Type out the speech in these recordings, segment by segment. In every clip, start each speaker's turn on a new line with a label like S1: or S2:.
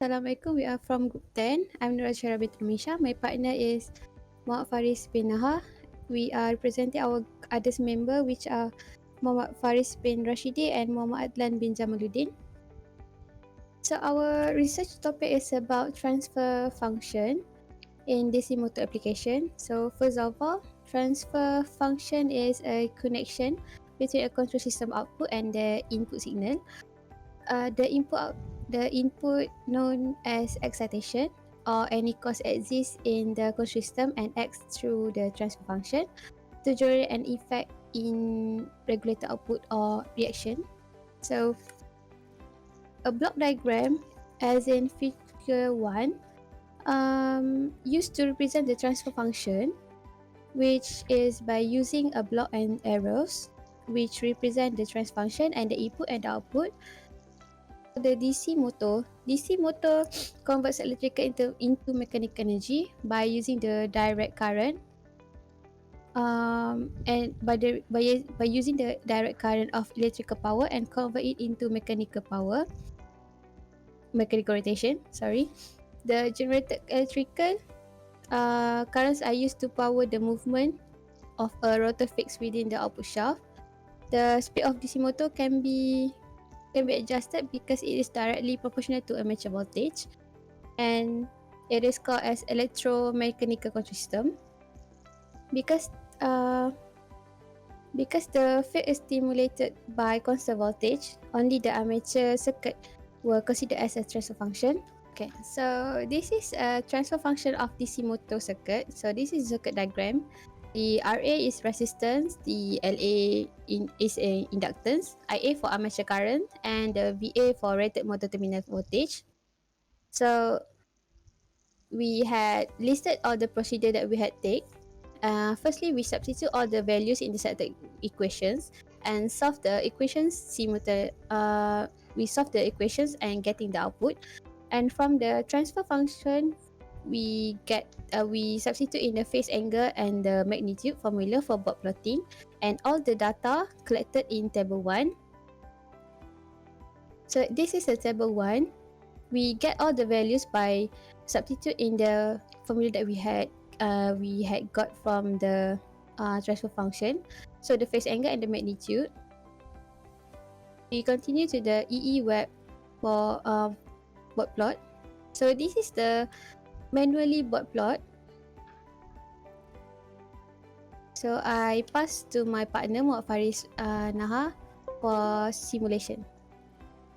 S1: Assalamualaikum. We are from Group 10. I'm Norazura Binti Normahisham. My partner is Faris bin Nahar. We are representing our others member, which are Muhammad Faris bin Rashidi and Muhammad Adlan bin Jamaludin. So our research topic is about transfer function in DC motor application. So first of all, transfer function is a connection between a control system output and the input signal. The input known as excitation or any cause exists in the control system and acts through the transfer function to generate an effect in regulator output or reaction. So a block diagram, as in figure 1, used to represent the transfer function, which is by using a block and arrows, which represent the transfer function and the input and the output. The DC motor converts electrical into mechanical energy by using the direct current. And by using the direct current of electrical power and convert it into mechanical rotation. The generated electrical currents are used to power the movement of a rotor fixed within the output shaft. The speed of DC motor can be adjusted because it is directly proportional to armature voltage, and it is called as electromechanical control system. Because the field is stimulated by constant voltage, only the armature circuit will consider as a transfer function. Okay, so this is a transfer function of DC motor circuit. So this is circuit diagram. The RA is resistance, the LA is a inductance, IA for armature current, and the VA for rated motor terminal voltage. So we had listed all the procedure that we had take. Firstly, we substitute all the values in the set equations and solve the equations we solve the equations and getting the output. And from the transfer function, we substitute in the phase angle and the magnitude formula for Bode plotting and all the data collected in table 1. So this is a table 1. We get all the values by substitute in the formula that we had got from the transfer function. So the phase angle and the magnitude. We continue to the EE web for Bode plot. So this is the manually Bode plot. So I pass to my partner Muhammad Faris Nahar for simulation.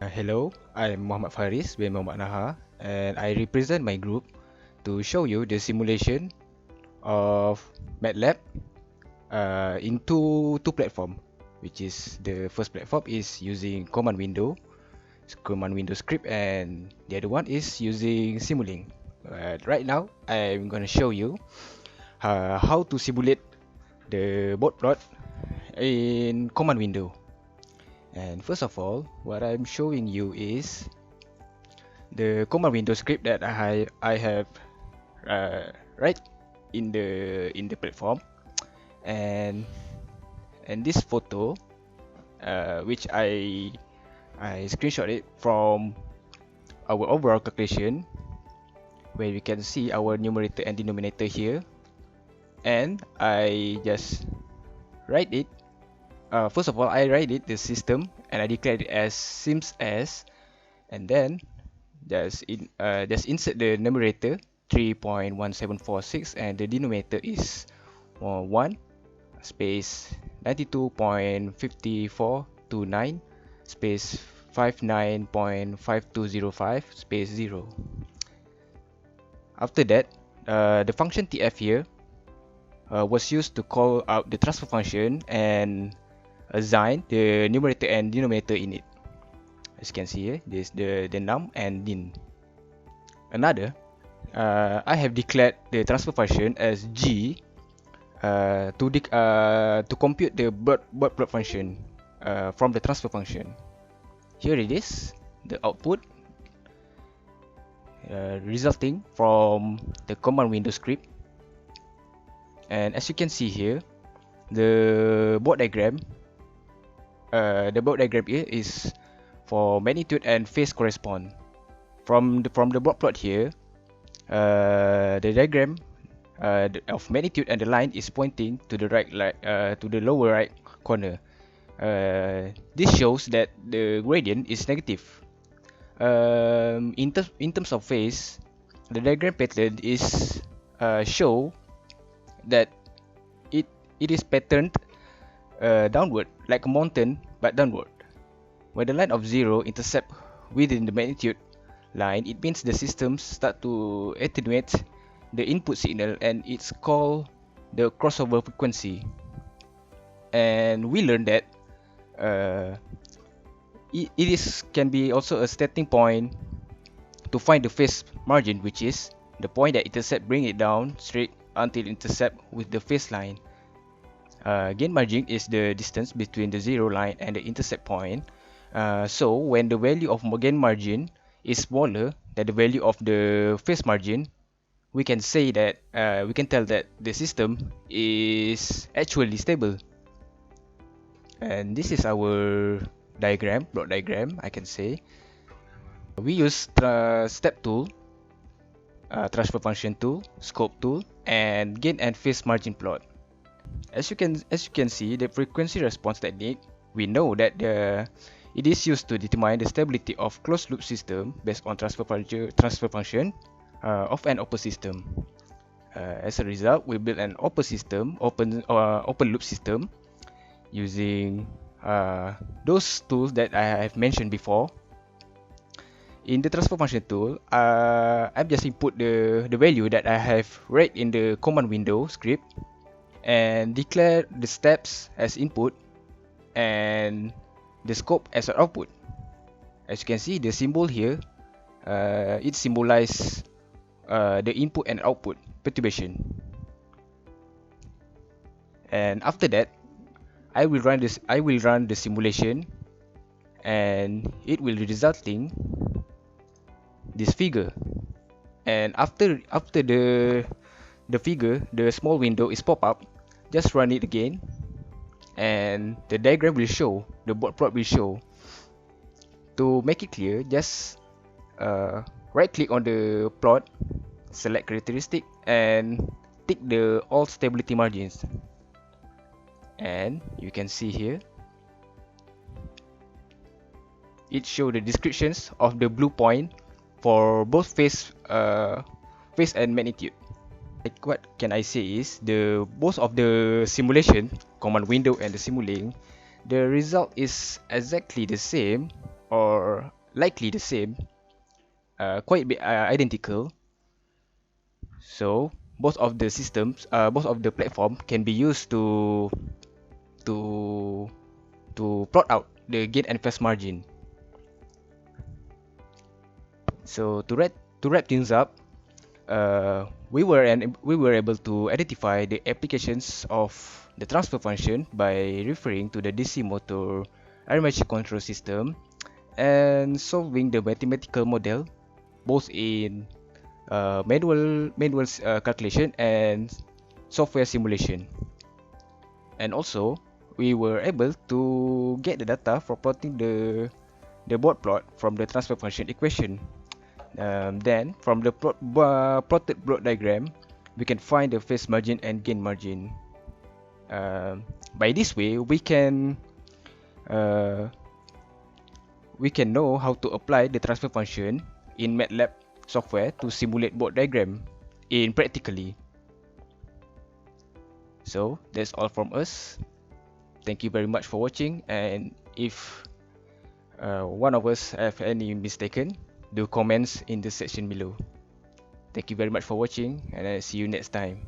S2: Hello, I'm Muhammad Faris bin Muhammad Nahar, and I represent my group to show you the simulation of Matlab in two platform, which is the first platform is using command window script, and the other one is using Simulink. Right now, I'm gonna show you how to simulate the Bode plot in command window. And first of all, what I'm showing you is the command window script that I have right in the platform, and this photo which I screenshot it from our overall calculation, where we can see our numerator and denominator here, and I just write it. First of all, I write it the system and I declare it as sims as, and then just insert the numerator 3.1746 and the denominator is 1 space 92.5429 space 59.5205 space 0. After that, the function tf here was used to call out the transfer function and assign the numerator and denominator in it. As you can see here, this is the num and din. Another, I have declared the transfer function as g to compute the Bode plot function from the transfer function. Here it is, the output resulting from the command window script. And as you can see here, the Bode diagram here is for magnitude and phase correspond. from the board plot here, the diagram of magnitude and the line is pointing to the to the lower right corner. This shows that the gradient is negative. In terms of phase, the diagram pattern is show that it is patterned downward like a mountain but downward. When the line of 0 intercept within the magnitude line, it means the systems start to attenuate the input signal, and it's called the crossover frequency. And we learned that can be also a starting point to find the phase margin, which is the point that intercept bring it down straight until intercept with the phase line. Gain margin is the distance between the 0 line and the intercept point. So when the value of gain margin is smaller than the value of the phase margin, we can say that we can tell that the system is actually stable. And this is our diagram, block diagram, I can say. We use step tool, transfer function tool, scope tool, and gain and phase margin plot. As you can see, the frequency response technique, we know that it is used to determine the stability of closed loop system based on transfer function of an open system. As a result, we build an open loop system using those tools that I have mentioned before. In the transfer function tool, I've just input the value that I have read in the command window script and declare the steps as input and the scope as an output. As you can see, the symbol here, it symbolizes the input and output perturbation. And after that, I will run the simulation, and it will be resulting this figure. And after the figure, the small window is pop up, just run it again, and the diagram will show, the board plot will show. To make it clear, just right click on the plot, select characteristic, and tick the all stability margins. And you can see here, it shows the descriptions of the blue point for both phase and magnitude. Like, what can I say is, both of the simulation, command window and the simulink, the result is exactly the same, or likely the same, quite identical. So both of the systems, both of the platform can be used to plot out the gain and phase margin. So to wrap things up, we were able to identify the applications of the transfer function by referring to the DC motor armature control system and solving the mathematical model both in manual calculation and software simulation. And also, we were able to get the data for plotting the board plot from the transfer function equation. Then, from the plotted block diagram, we can find the phase margin and gain margin. By this way, we can know how to apply the transfer function in Matlab software to simulate board diagram in practically. So that's all from us. Thank you very much for watching, and if one of us have any mistaken, do comments in the section below. Thank you very much for watching, and I'll see you next time.